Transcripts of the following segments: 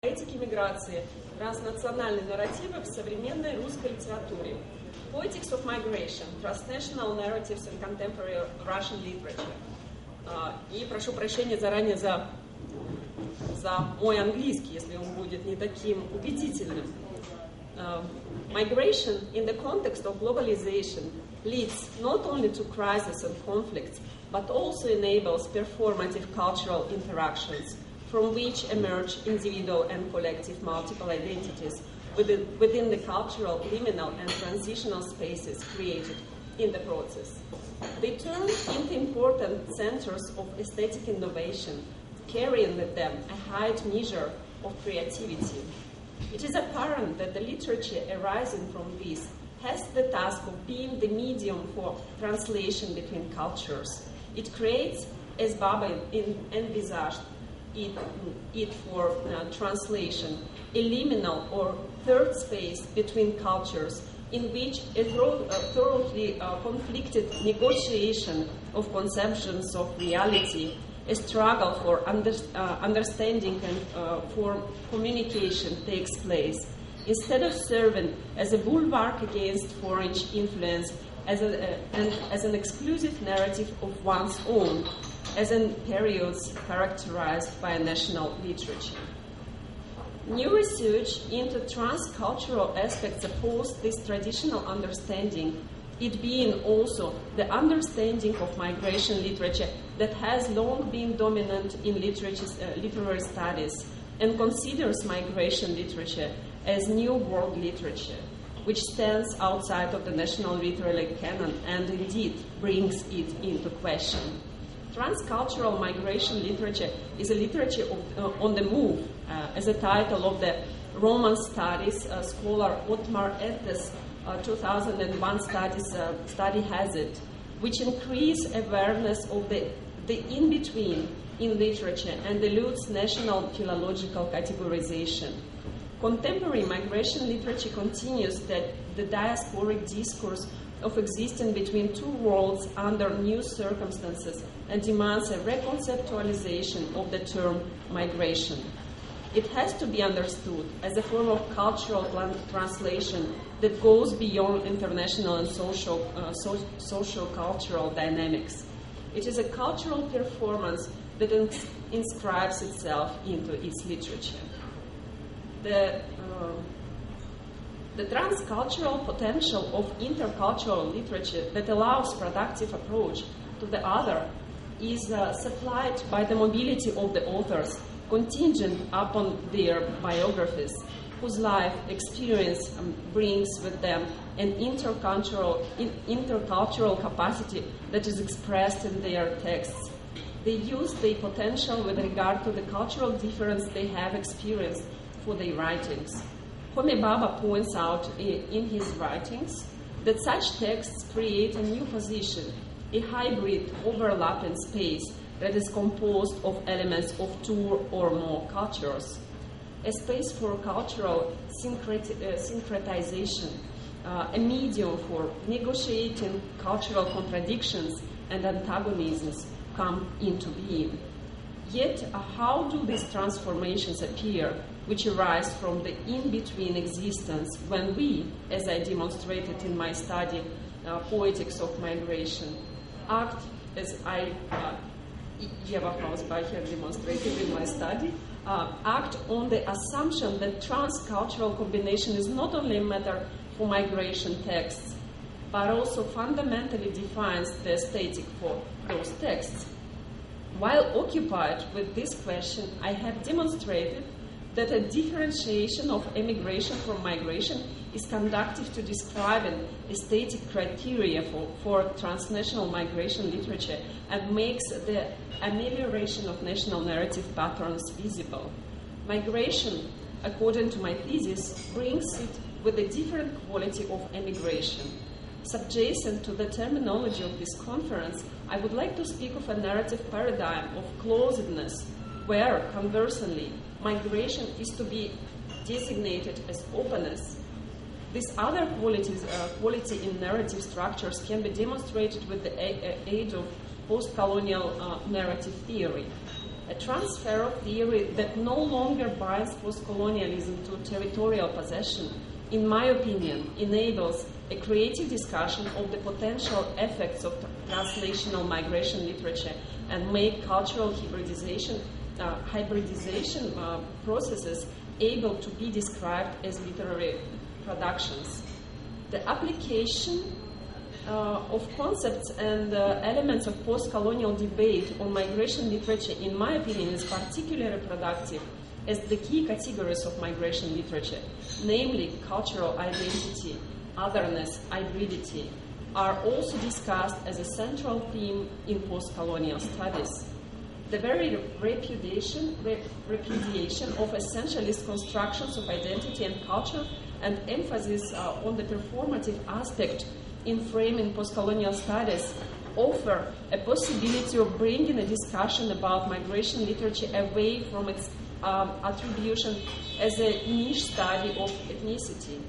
Поэтики, миграции. Транснациональные нарративы в современной русской литературе. Poetics of migration. Transnational narratives in contemporary Russian literature. И прошу прощения заранее за мой английский, если он будет не таким убедительным. Migration in the context of globalization leads not only to crises and conflicts, but also enables performative cultural interactions from which emerge individual and collective multiple identities within the cultural, liminal and transitional spaces created in the process. They turn into important centers of aesthetic innovation, carrying with them a high measure of creativity. It is apparent that the literature arising from this has the task of being the medium for translation between cultures. It creates, as Baba envisaged it for translation, a liminal or third space between cultures in which a thoroughly conflicted negotiation of conceptions of reality, a struggle for understanding and for communication takes place, instead of serving as a bulwark against foreign influence and as an exclusive narrative of one's own, as in periods characterized by national literature. New research into transcultural aspects opposes this traditional understanding, it being also the understanding of migration literature that has long been dominant in literary studies, and considers migration literature as New World literature, which stands outside of the national literary canon and indeed brings it into question. Transcultural migration literature is a literature on the move, as a title of the Roman Studies scholar Otmar Ettes' 2001 study has it, which increase awareness of the in-between in literature and eludes national philological categorization. Contemporary migration literature continues that the diasporic discourse of existing between two worlds under new circumstances and demands a reconceptualization of the term migration. It has to be understood as a form of cultural translation that goes beyond international and social-cultural dynamics. It is a cultural performance that inscribes itself into its literature. The transcultural potential of intercultural literature that allows productive approach to the other is supplied by the mobility of the authors, contingent upon their biographies, whose life experience brings with them an intercultural capacity that is expressed in their texts. They use their potential with regard to the cultural difference they have experienced for their writings. Homi Bhabha points out in his writings that such texts create a new position, a hybrid overlapping space that is composed of elements of two or more cultures, a space for cultural syncretization, a medium for negotiating cultural contradictions and antagonisms come into being. Yet, how do these transformations appear, which arise from the in-between existence when we, as I demonstrated in my study, Poetics of Migration, act, as Eva Hausbacher demonstrated in my study, act on the assumption that transcultural combination is not only a matter for migration texts, but also fundamentally defines the aesthetic for those texts. While occupied with this question, I have demonstrated that a differentiation of emigration from migration is conducive to describing aesthetic criteria for transnational migration literature and makes the amelioration of national narrative patterns visible. Migration, according to my thesis, brings it with a different quality of emigration. Subjacent to the terminology of this conference, I would like to speak of a narrative paradigm of closedness, where, conversely, migration is to be designated as openness. This other quality in narrative structures can be demonstrated with the aid of postcolonial narrative theory. A transfer of theory that no longer binds postcolonialism to territorial possession, in my opinion, enables a creative discussion of the potential effects of transnational migration literature and make cultural hybridization processes able to be described as literary productions. The application of concepts and elements of post-colonial debate on migration literature, in my opinion, is particularly productive as the key categories of migration literature, namely cultural identity, otherness, hybridity, are also discussed as a central theme in post-colonial studies. The very repudiation of essentialist constructions of identity and culture and emphasis on the performative aspect in framing post-colonial studies offer a possibility of bringing a discussion about migration literature away from its attribution as a niche study of ethnicity.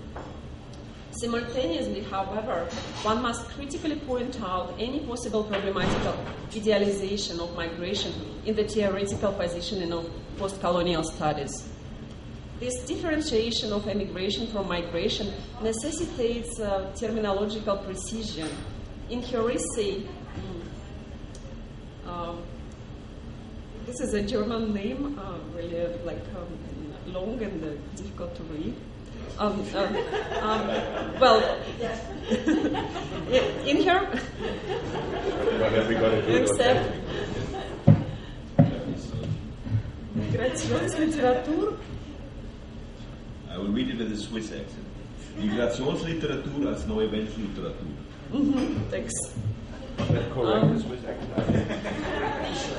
Simultaneously, however, one must critically point out any possible problematical idealization of migration in the theoretical positioning of post-colonial studies. This differentiation of emigration from migration necessitates terminological precision. In her essay, this is a German name, really long and difficult to read. Well, in her, except Migrationsliteratur. I will read it with a Swiss accent. Migrationsliteratur als neue Weltliteratur. Thanks. Is that correct, the Swiss accent?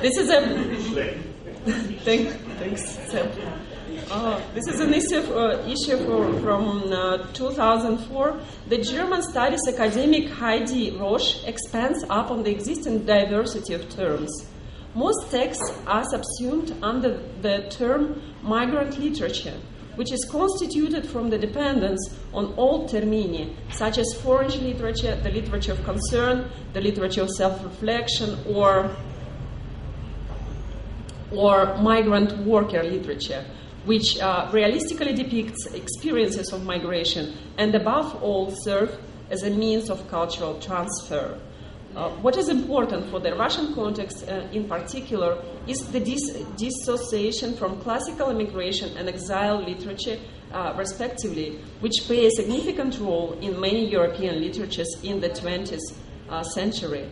This is a... Thanks, Sam. This is an issue from 2004. The German studies academic Heidi Roche expands upon the existing diversity of terms. Most texts are subsumed under the term migrant literature, which is constituted from the dependence on old termini, such as foreign literature, the literature of concern, the literature of self-reflection, or migrant worker literature, which realistically depicts experiences of migration and above all serve as a means of cultural transfer. What is important for the Russian context in particular is the dissociation from classical immigration and exile literature respectively, which play a significant role in many European literatures in the 20th century.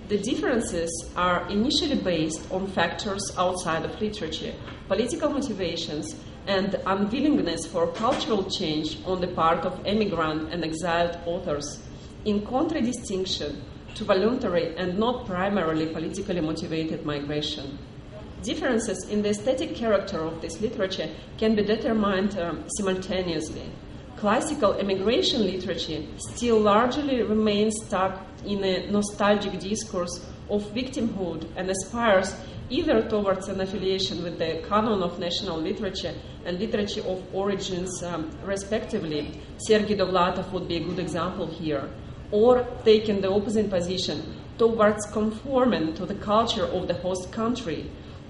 The differences are initially based on factors outside of literature, political motivations, and unwillingness for cultural change on the part of emigrant and exiled authors, in contradistinction to voluntary and not primarily politically motivated migration. Differences in the aesthetic character of this literature can be determined simultaneously. Classical immigration literature still largely remains stuck in a nostalgic discourse of victimhood and aspires either towards an affiliation with the canon of national literature and literature of origins, respectively. Sergei Dovlatov would be a good example here, or taking the opposite position towards conforming to the culture of the host country,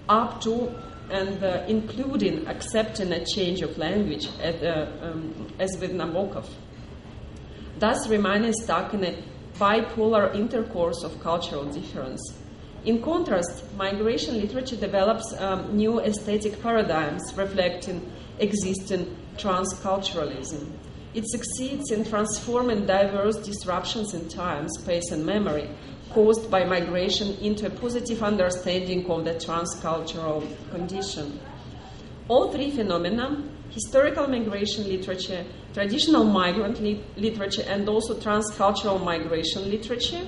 up to and including accepting a change of language, as with Nabokov, thus remaining stuck in a bipolar intercourse of cultural difference. In contrast, migration literature develops new aesthetic paradigms reflecting existing transculturalism. It succeeds in transforming diverse disruptions in time, space, and memory caused by migration into a positive understanding of the transcultural condition. All three phenomena, historical migration literature, traditional migrant literature, and also transcultural migration literature,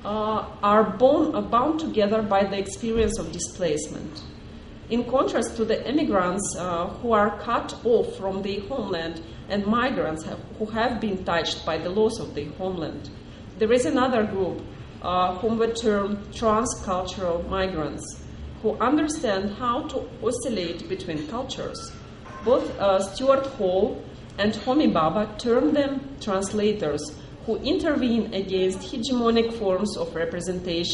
are bound together by the experience of displacement. In contrast to the immigrants who are cut off from their homeland and migrants who have been touched by the loss of their homeland, there is another group whom we term transcultural migrants, who understand how to oscillate between cultures. Both Stuart Hall and Homi Bhabha term them translators, who intervene against hegemonic forms of representation